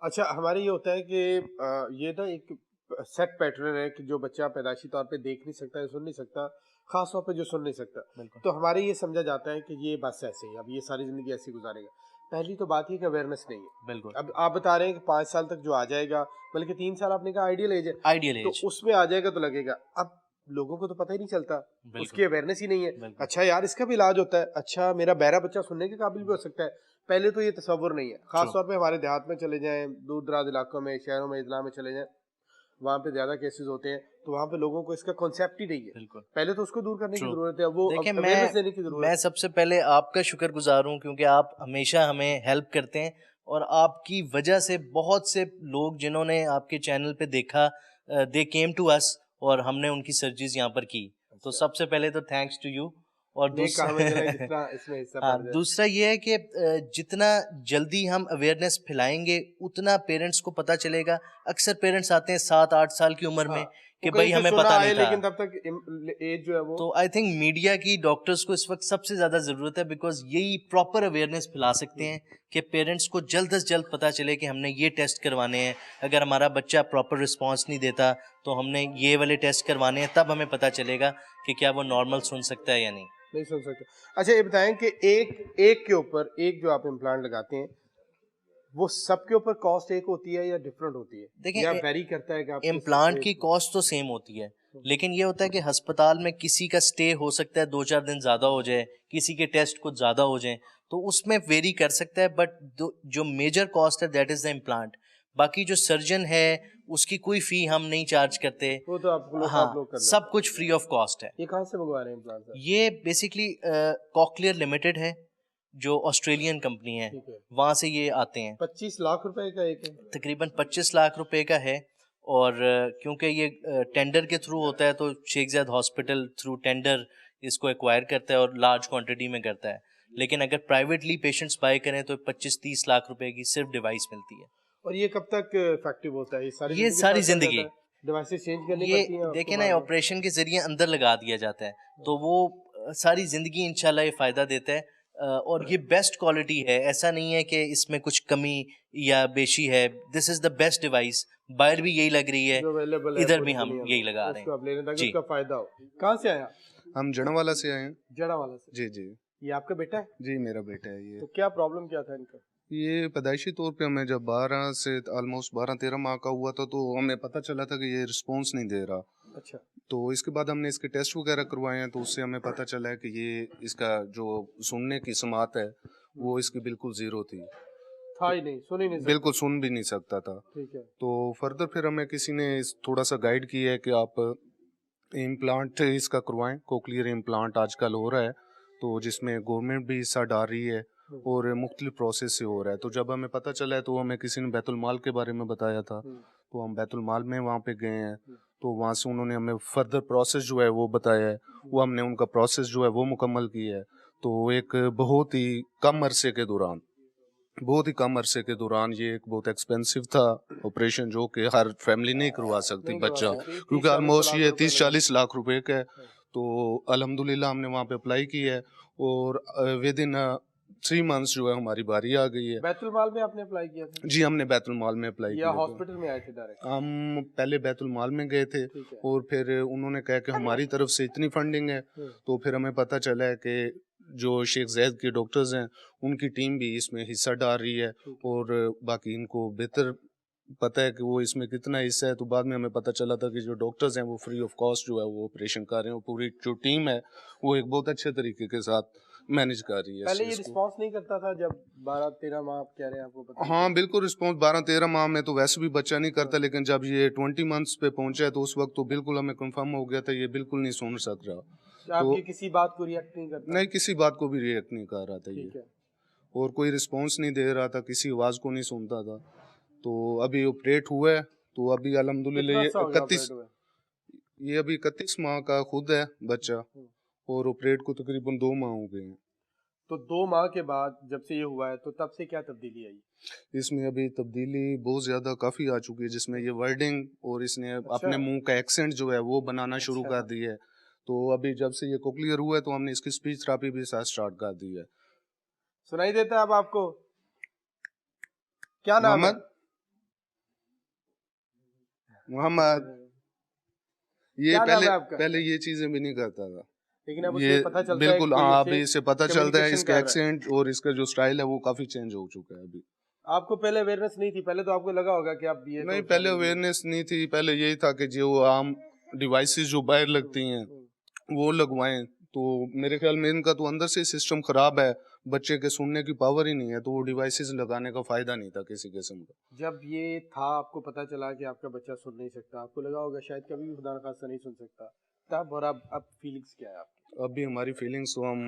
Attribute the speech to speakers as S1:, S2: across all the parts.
S1: अच्छा, हमारे ये होता है कि ये ना एक सेट पैटर्न है कि जो बच्चा पैदाइशी तौर पे देख नहीं सकता है, सुन नहीं सकता, खास तौर पे जो सुन नहीं सकता,
S2: बिल्कुल,
S1: तो हमारे ये समझा जाता है कि ये बस ऐसे ही अब ये सारी ज़िंदगी ऐसे ही गुजारेगा। पहली तो बात ये कि अवेयरनेस नहीं
S2: बिल्कुल।
S1: है। अब आप बता रहे हैं कि 5 साल तक जो आ जाएगा, बल्कि 3 साल आपने कहा आइडियल एज है,
S2: आइडियल
S1: तो
S2: एज।
S1: उसमें आ जाएगा तो लगेगा। अब लोगों को तो पता ही नहीं चलता,
S2: बिल्कुल,
S1: उसकी अवेयरनेस ही नहीं है।
S2: बिल्कुल।
S1: अच्छा यार, इसका भी इलाज होता है, अच्छा मेरा बहरा बच्चा सुनने के काबिल भी हो सकता है। पहले तो ये तसव्वुर नहीं है, खास
S2: ट्रू,
S1: तौर पे हमारे देहात में चले जाएँ, दूर-दराज इलाकों में, शहरों में, इज़लाम में चले जाएँ, वहाँ पे ज़्यादा केसेज़ होते हैं, तो वहाँ पे लोगों को इसका कॉन्सेप्ट ही नहीं है।
S2: बिल्कुल,
S1: पहले तो उसको दूर करने की
S2: ट्रू।
S1: ज़रूरत है, अब वो
S2: देखिए
S1: अवेयरनेस
S2: मैं
S1: देने की ज़रूरत
S2: मैं
S1: है।
S2: सबसे पहले आपका शुक्रगुज़ार हूँ क्योंकि आप हमेशा हमें हेल्प करते हैं और आपकी वजह से बहुत से लोग जिन्होंने आपके चैनल पे देखा दे केम टू अस और हमने उनकी सर्जरीज़ यहाँ पर की। तो
S1: अच्छा,
S2: सबसे पहले तो थैंक्स टू यू और
S1: नेक काम में चलें जितना इसमें हिस्सा
S2: हाँ,
S1: पड़ जाए।
S2: दूसरा ये है कि जितना जल्दी हम अवेयरनेस फैलाएँगे, उतना पेरेंट्स को पता चलेगा। अक्सर पेरेंट्स आते हैं 7-8 साल की उम्र
S1: हाँ,
S2: में
S1: वो
S2: कि
S1: कहीं
S2: भई
S1: से
S2: हमें
S1: सुना
S2: पता नहीं
S1: आए
S2: था।
S1: लेकिन तब तक एज जो है वो
S2: तो आई थिंक मीडिया की डॉक्टर्स को इस वक़्त सबसे ज़्यादा ज़रूरत है बिकॉज़ यही प्रॉपर अवेयरनेस फैला सकते हैं कि पेरेंट्स को जल्द से जल्द पता चले कि हमने ये टेस्ट करवाने हैं। अगर हमारा बच्चा प्रॉपर रिस्पॉन्स नहीं देता, तो हमने ये वाले टेस्ट करवाने हैं, तब हमें पता चलेगा कि क्या वो नॉर्मल सुन सकता है या नहीं।
S1: नहीं सुन सकते। अच्छा, ये बताएँ कि एक एक के ऊपर एक जो आप इम्प्लांट लगाते हैं, वो सबके ऊपर कॉस्ट एक होती है या डिफरेंट होती है?
S2: देखें
S1: या वेरी करता है कि आप किस
S2: इम्प्लांट की
S1: एज में?
S2: कॉस्ट तो सेम होती है, लेकिन ये होता है कि अस्पताल में किसी का स्टे हो सकता है 2-4 दिन ज़्यादा हो जाए, किसी के टेस्ट कुछ ज़्यादा हो जाएँ, तो उसमें वेरी कर सकता है बट दो जो मेजर कॉस्ट है दैट इज़ द इम्प्लांट। बाकी जो सर्जन है, उसकी कोई फ़ी हम नहीं चार्ज करते।
S1: वो तो आप
S2: हाँ,
S1: लोग कर लेते
S2: सब
S1: हैं।
S2: कुछ फ्री ऑफ कॉस्ट है।
S1: ये कहाँ से मंगवा रहे हैं इम्प्लांट सर?
S2: ये बेसिकली कॉकलियर लिमिटेड है, जो ऑस्ट्रेलियन कंपनी है,
S1: ठीक है।
S2: वहाँ से ये आते हैं।
S1: 25 लाख रुपए का एक है?
S2: तकरीबन 25 लाख रुपए का है और क्योंकि ये टेंडर के थ्रू होता है तो शेख ज़ायद हॉस्पिटल थ्रू टेंडर इसको एक्वायर करता है और लार्ज क्वांटिटी में करता है। लेकिन अगर प्राइवेटली पेशेंट्स बाय करें तो 25-30 लाख रुपए की सिर्फ डिवाइस मिलती है।
S1: और ये कब तक इफेक्टिव होता है? ये सारी
S2: ये
S1: ज़िंदगी
S2: सारी
S1: साथ चल जाता
S2: ज़िंदगी
S1: है? डिवाइसेस चेंज करनी
S2: ये
S1: पड़ती हैं उसके
S2: देखिए ना
S1: बाद में?
S2: ऑपरेशन के ज़रिए अंदर लगा दिया जाता है, तो वो सारी ज़िंदगी इंशाल्लाह ये फ़ायदा देता है और ये बेस्ट क्वालिटी है, ऐसा नहीं है कि इसमें कुछ कमी या बेशी है। This is the best device, बाहर भी यही लग रही है,
S1: जो अवेलेबल है
S2: इधर भी
S1: पूरी
S2: हम
S1: दुनिया में,
S2: यही लगा रहे हैं।
S1: उसको आप ले लें ताकि
S2: जी।
S1: उसका फ़ायदा हो। कहाँ से आया?
S3: हम जड़ावाला से आए हैं।
S1: जड़ावाला से।
S3: जी, जी।
S1: ये आपका बेटा है?
S3: जी, मेरा बेटा है ये।
S1: तो क्या प्रॉब्लम क्या था इनका?
S3: ये पैदाइशी तौर पे हमें जब 12 से ऑलमोस्ट 12-13 माह का हुआ था, तो हमें पता चला था कि ये रिस्पॉन्स नहीं दे रहा।
S1: अच्छा।
S3: तो इसके बाद हमने इसके टेस्ट वगैरह करवाए हैं, तो उससे हमें पता चला है कि ये इसका जो सुनने की समात है, वो इसकी बिल्कुल ज़ीरो थी।
S1: था
S3: तो
S1: ही नहीं, सुन ही नहीं सकता।
S3: बिल्कुल सुन भी नहीं सकता था।
S1: ठीक है।
S3: तो फर्दर फिर हमें किसी ने थोड़ा-सा गाइड किया है कि आप इम्प्लांट इसका करवाएँ, कोक्लियर इम्प्लांट आजकल हो रहा है, तो जिसमें गवर्नमेंट भी हिस्सा डाल रही है
S1: हुँ,
S3: और मुख्तलिफ प्रोसेस से हो रहा है। तो जब हमें पता चला है तो हमें किसी ने बैतुल माल के बारे में बताया था,
S1: हुँ,
S3: तो हम बैतुल माल में वहाँ पे गए हैं,
S1: हुँ,
S3: तो वहाँ से उन्होंने हमें फर्दर प्रोसेस जो है वो बताया है, वो हमने उनका प्रोसेस जो है वो मुकम्मल किया है। तो एक बहुत ही कम अरसे के दौरान ये एक बहुत एक्सपेंसिव था ऑपरेशन, जो कि हर फैमिली नहीं करवा सकती
S1: नहीं करवा
S3: बच्चा,
S1: सकते,
S3: क्योंकि
S1: 30-40
S3: ऑलमोस्ट
S1: लाख
S3: ये
S1: रुपए लगे।
S3: 30-40 लाख रुपए का है। तो अल्हम्दुलिल्लाह हमने वहाँ पे अप्लाई किया है और विद इन 3 मंथ्स जो है हमारी बारी आ गई है।
S1: बैतुल माल में आपने अप्लाई किया था?
S3: जी, हमने बैतुल माल में अप्लाई
S1: या
S3: किया था।
S1: हॉस्पिटल में आए थे डायरेक्ट?
S3: हम पहले बैतुल माल में गए थे
S1: ठीक है।
S3: और फिर उन्होंने कहा कि हमारी तरफ से इतनी फंडिंग है,
S1: हुँ,
S3: तो फिर हमें पता चला है कि जो शेख ज़ैद के डॉक्टर्स हैं, उनकी टीम भी इसमें हिस्सा डाल रही है
S1: ठीक है।
S3: और बाकी इनको बेहतर पता है कि वो इसमें कितना हिस्सा है। तो बाद में हमें पता चला था कि जो डॉक्टर्स हैं वो फ्री ऑफ कॉस्ट जो है वो ऑपरेशन कर रहे हैं और पूरी जो टीम है वो एक बहुत अच्छे तरीके के साथ मैनेज कर रही है इस
S1: पहले ये
S3: चीज़ को।
S1: रिस्पॉन्स नहीं करता था जब 12-13 माह आप कह रहे हैं आपको पता
S3: हाँ, बिल्कुल रिस्पॉन्स 12-13 माह में तो वैसे भी बच्चा नहीं करता, लेकिन जब ये 20 मंथ्स पे पहुंचा है तो उस वक्त तो बिल्कुल हमें कंफर्म हो गया था ये बिल्कुल नहीं सुन सक रहा।
S1: क्या
S3: तो
S1: आपकी किसी बात को रिएक्ट नहीं करता?
S3: नहीं, किसी बात को भी रिएक्ट नहीं कर रहा था ये,
S1: ठीक है।
S3: और कोई रिस्पॉन्स नहीं दे रहा था, किसी आवाज़ को नहीं सुनता था। तो अभी ऑपरेट हुआ है, तो अभी
S1: कितना
S3: अल्हम्दुलिल्लाह
S1: अच्छा हो गया ऑपरेट हुए?
S3: ये अभी 31 माह का खुद है बच्चा
S1: हुँ।
S3: और ऑपरेट को तकरीबन 2 माह हो गए हैं।
S1: तो 2 माह के बाद जब से ये हुआ है तो तब से क्या तब्दीली आई?
S3: इसमें अभी तब्दीली बहुत ज़्यादा काफ़ी आ चुकी है, जिसमें ये वर्डिंग और इसने
S1: अच्छा,
S3: अपने मुंह का एक्सेंट जो है वो बनाना शुरू
S1: अच्छा।
S3: कर दी है। तो अभी जब से ये कोक्लियर हुआ है तो हमने इसकी स्पीच थेरेपी भी साथ स्टार्ट कर दी है।
S1: सुनाई देता है अब आपको? क्या नाम है?
S3: मोहम्मद हम ये
S1: क्या नाम है
S3: पहले
S1: आपका?
S3: पहले ये चीजें भी नहीं करता था,
S1: लेकिन अब
S3: ये
S1: उसे पता चलता है
S3: बिल्कुल
S1: कि
S3: हाँ,
S1: इसे
S3: अभी इससे पता चलता है
S1: communication
S3: इसका
S1: कर रहा है।
S3: एक्सेंट और इसका जो स्टाइल है वो काफी चेंज हो चुका है अभी।
S1: आपको पहले अवेयरनेस नहीं थी, पहले तो आपको लगा होगा कि आप ये
S3: नहीं,
S1: तो
S3: पहले
S1: सारी-
S3: अवेयरनेस नहीं थी, पहले यही था कि जो आम डिवाइसेस जो बाहर लगती हैं वो लगवाएं। तो मेरे ख्याल में इनका तो अंदर से सिस्टम खराब है, बच्चे के सुनने की पावर ही नहीं है, तो वो डिवाइसेस लगाने का फायदा नहीं था किसी किस्म का।
S1: जब ये था आपको पता चला कि आपका बच्चा सुन नहीं सकता, आपको लगा होगा शायद कभी भी खुदा न खास्ता नहीं सुन सकता, तब और अब फीलिंग्स क्या है आपकी?
S3: अभी हमारी फीलिंग्स तो हम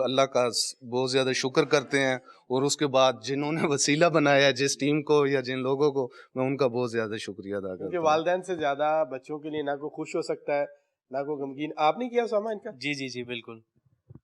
S3: अल्लाह का बहुत ज़्यादा शुक्र करते हैं, और उसके बाद जिन्होंने वसीला बनाया जिस टीम को या जिन लोगों को, मैं उनका बहुत ज़्यादा शुक्रिया अदा
S1: क्योंकि
S3: करता हूँ।
S1: वालिदैन से ज्यादा बच्चों के लिए ना कोई खुश हो सकता है ना कोई गमगीन। आपने किया सामा इनका,
S2: जी जी जी बिल्कुल।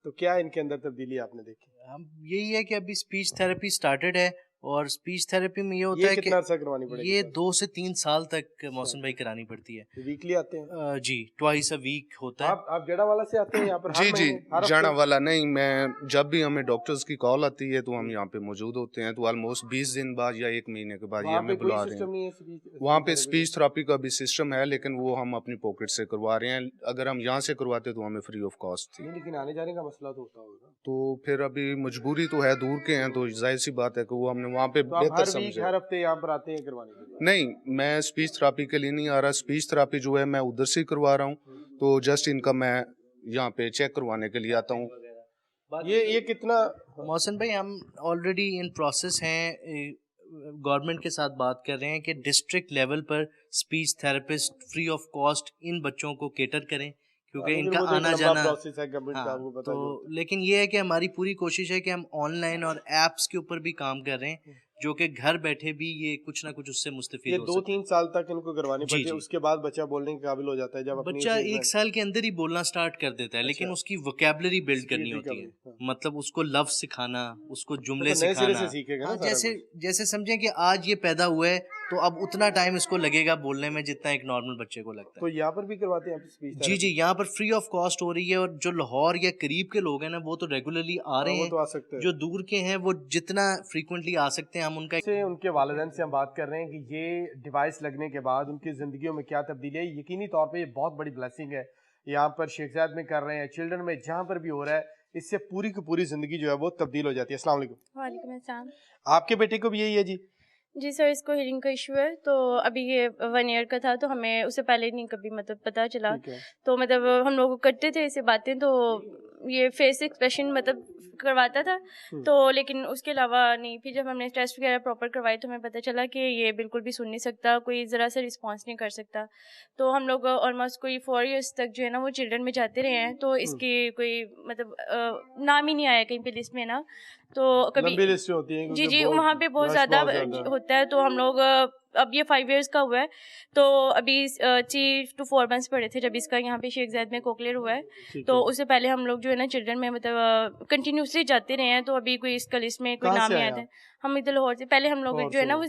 S1: तो क्या इनके अंदर तब्दीली आपने देखी?
S2: हम यही है कि अभी स्पीच थेरेपी स्टार्टेड है, और स्पीच थेरेपी में ये होता
S1: ये
S2: है कि
S1: कितना अर्सा करवानी पड़ेगी?
S2: ये 2 से 3 साल तक मोहसिन भाई करानी पड़ती है।
S1: वीकली आते हैं
S2: जी, ट्वाइस अ वीक होता है।
S1: आप जड़ा वाला से आते हैं यहाँ पर हर
S3: जी जी,
S1: महीने, हर हफ्ते?
S3: जाना वाला नहीं, मैं जब भी हमें डॉक्टर्स की कॉल आती है तो हम यहाँ पे मौजूद होते हैं, तो ऑलमोस्ट 20 दिन बाद या 1 महीने के बाद ये
S1: वहाँ पे
S3: हमें
S1: कोई
S3: बुला रहे
S1: सिस्टम
S3: हैं।
S1: नहीं है speech-
S3: वहाँ पे
S1: speech
S3: स्पीच थेरेपी का भी सिस्टम है, लेकिन वो हम अपनी पॉकेट से करवा रहे हैं। अगर हम यहाँ से करवाते तो हमें फ्री ऑफ कॉस्ट थी।
S1: नहीं, लेकिन आने जाने का मसला तो होता होगा।
S3: तो फिर अभी मजबूरी तो है, दूर के हैं, तो जाहिर सी बात है कि वो हमने वहाँ पे
S1: तो आप
S3: बेहतर
S1: हर वीक
S3: समझे।
S1: हर हफ्ते यहाँ पर आते हैं करवाने के लिए?
S3: नहीं, मैं स्पीच थेरेपी के लिए नहीं आ रहा, स्पीच थेरेपी जो है मैं उधर से ही करवा रहा हूँ, तो जस्ट इनका मैं यहाँ पे चेक करवाने के लिए आता हूँ।
S1: ये कितना
S2: मोहसिन भाई हम ऑलरेडी इन प्रोसेस हैं, गवर्नमेंट के साथ बात कर रहे हैं कि डिस्ट्रिक्ट लेवल पर speech therapist free of cost in बच्चों को केटर करें, क्योंकि
S1: लेकिन
S2: इनका
S1: वो तो एक
S2: आना
S1: लंबा
S2: जाना।
S1: प्रोसेस है गवर्नमेंट का,
S2: हाँ,
S1: आपको पता
S2: तो
S1: जो होता है।
S2: लेकिन ये है कि हमारी पूरी कोशिश है कि हम ऑनलाइन और एप्स के ऊपर भी काम कर रहे हैं, जो कि घर बैठे भी ये कुछ ना कुछ उससे
S1: ये
S2: मुस्तफीद हो
S1: 2-3 साल तक इनको करवानी
S2: जी,
S1: पड़ती है,
S2: जी।
S1: उसके बाद बच्चा बोलने के काबिल हो जाता है जब अपनी
S2: बच्चा
S1: उसे
S2: 1 साल के अंदर ही बोलना स्टार्ट कर देता है, लेकिन
S1: अच्छा।
S2: उसकी वोकैबुलरी बिल्ड करनी
S1: Speed
S2: होती है।
S1: recovery, हाँ।
S2: मतलब उसको लफ्ज सिखाना, उसको जुमले
S1: तो नए सिरे
S2: सिखाना।
S1: से सीखेगा ना
S2: हाँ,
S1: सारा
S2: जैसे
S1: कुछ।
S2: जैसे समझें कि आज ये पैदा हुआ है तो अब उतना टाइम इसको लगेगा बोलने में जितना एक नॉर्मल बच्चे को लगता
S1: तो
S2: है।
S1: यहाँ पर भी करवाते हैं आप स्पीच
S2: जी जी, यहाँ पर फ्री ऑफ कॉस्ट हो रही है, और जो लाहौर या करीब के लोग हैं ना वो तो रेगुलरली आ रहे
S1: वो
S2: हैं,
S1: तो आ सकते हैं।
S2: जो दूर के हैं वो जितना फ्रीक्वेंटली आ सकते हैं हम उनका।
S1: से उनके वालिदैन से हम बात कर रहे हैं कि ये डिवाइस लगने के बाद उनकी ज़िंदगियों में क्या तब्दीली है। यकीनी तौर पे ये बहुत बड़ी ब्लेसिंग है। यहाँ पर शेख ज़ायद में कर रहे हैं, चिल्ड्रन में जहाँ पर भी हो रहा है, इससे पूरी की पूरी ज़िंदगी जो है वो तब्दील हो जाती है। अस्सलाम वालेकुम।
S4: वालेकुम अस्सलाम।
S1: आपके बेटे को भी यही है जी?
S4: जी सर, इसको हीयरिंग का इशू है, तो अभी ये 1 ईयर का था, तो हमें उससे पहले नहीं कभी मतलब पता चला।
S1: ठीक है।
S4: तो मतलब हम लोग करते थे ऐसे बातें, तो ये फेस एक्सप्रेशन मतलब करवाता था, तो लेकिन उसके अलावा नहीं। फिर जब हमने टेस्ट वगैरह प्रॉपर करवाए तो हमें पता चला कि ये बिल्कुल भी सुन नहीं सकता, कोई ज़रा सा रिस्पॉन्स नहीं कर सकता। तो हम लोग ऑलमोस्ट कोई 4 इयर्स तक जो है ना वो चिल्ड्रन में जाते रहे हैं, तो इसकी कोई मतलब नाम ही नहीं आया कहीं पे लिस्ट में ना, तो कभी
S1: लंबी लिस्ट होती है
S4: जी
S1: क्योंकि
S4: जी
S1: बहुत-
S4: वहाँ पे बहुत
S1: रश
S4: ज़्यादा
S1: बहुत ज़्यादा है।
S4: होता है। तो हम लोग अब ये 5 इयर्स का हुआ है, तो अभी 3 to 4 मंथ्स पड़े थे जब इसका यहाँ पे शेख ज़ायद में कोक्लियर हुआ है।
S1: ठीक
S4: तो
S1: है।
S4: उससे पहले हम लोग जो है ना चिल्ड्रन में मतलब कंटिन्यूसली जाते रहे हैं, तो अभी कोई इसका लिस्ट में कोई
S1: कहाँ
S4: नाम
S1: से
S4: नहीं
S1: आए
S4: आया था।
S1: आप?
S4: हम इधर लाहौर से, पहले हम लोग
S1: लाहौर
S4: जो है
S1: से
S4: ना
S1: आए।
S4: वो